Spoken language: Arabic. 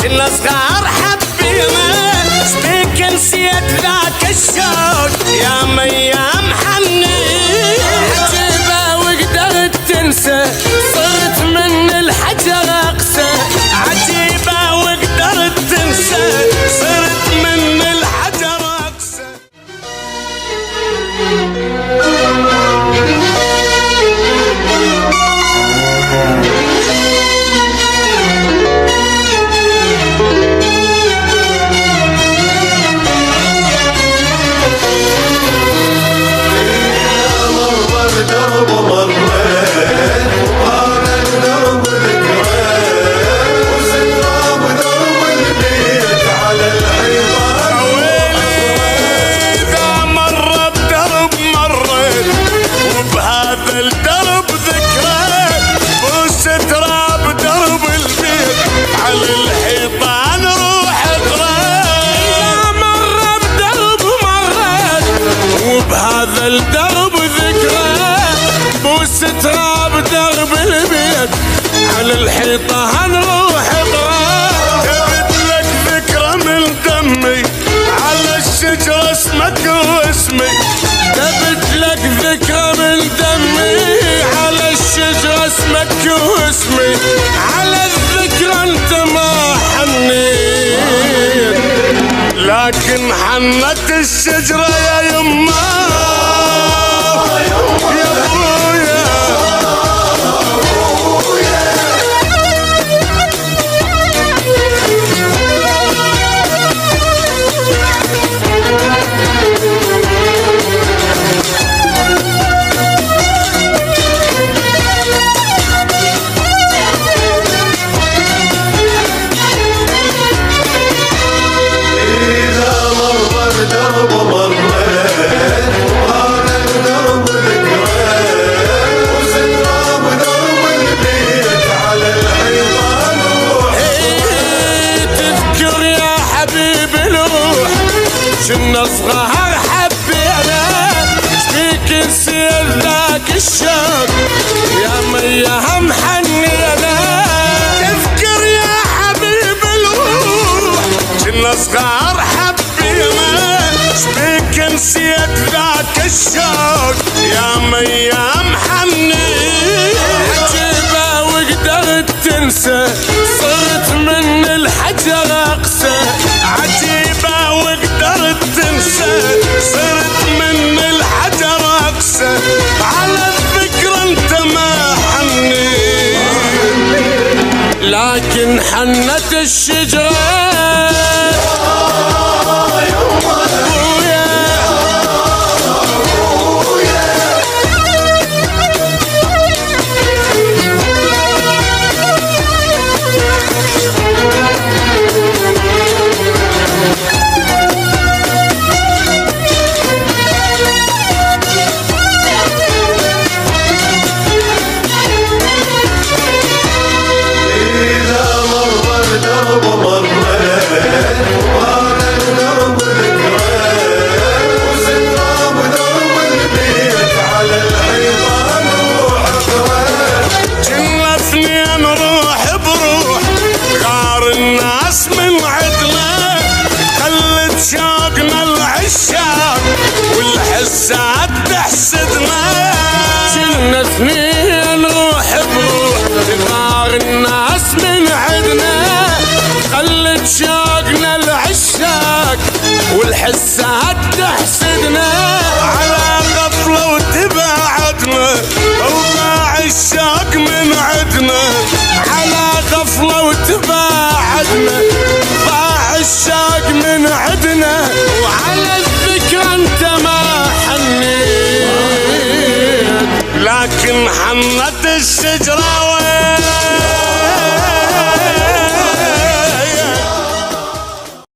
كنا صغار حبينا شبيك نسيت ذاك الشوق يا ميام حنين. عجيبة وقدرت تنسى صرت من الحجر أقسى. عجيبة وقدرت تنسى صرت من الحجر أقسى. هذا الدرب ذكرى بوس تراب درب البيت على الحيطة هنروح اقرا. جبت لك ذكرى من دمي على الشجرة اسمك واسمي. جبت لك ذكرى من دمي على الشجرة اسمك واسمي. على الذكرى انت ما حنيت لكن حنت الشجرة يا يما يا ابويا. كنا صغار حبينا شبيك نسيت ذاك الشوق يا ميام حنينا. تذكر يا حبيب الروح كنا صغار حبينا شبيك نسيت ذاك الشوق يا ميام حنين. عجيبة وقدرت تنسى صرت من الحجر أقسى. عجيبة وقدرت تنسى صرت من الحجر أقسى. على الذكرى انت ما حنين لكن حنت الشجرة والحسات تحسدنا. كنا اثنين روح بروح تغار الناس من عدنا. خلت شوقنا العشاق والحسات تحسدنا. على غفلة وتباعدنا وضاع الشوق من عدنا. على غفلة وتباعدنا ضاع الشوق من عدنا. وعلى الذكرى انت ما حنيت لكن حنت الشجرة وين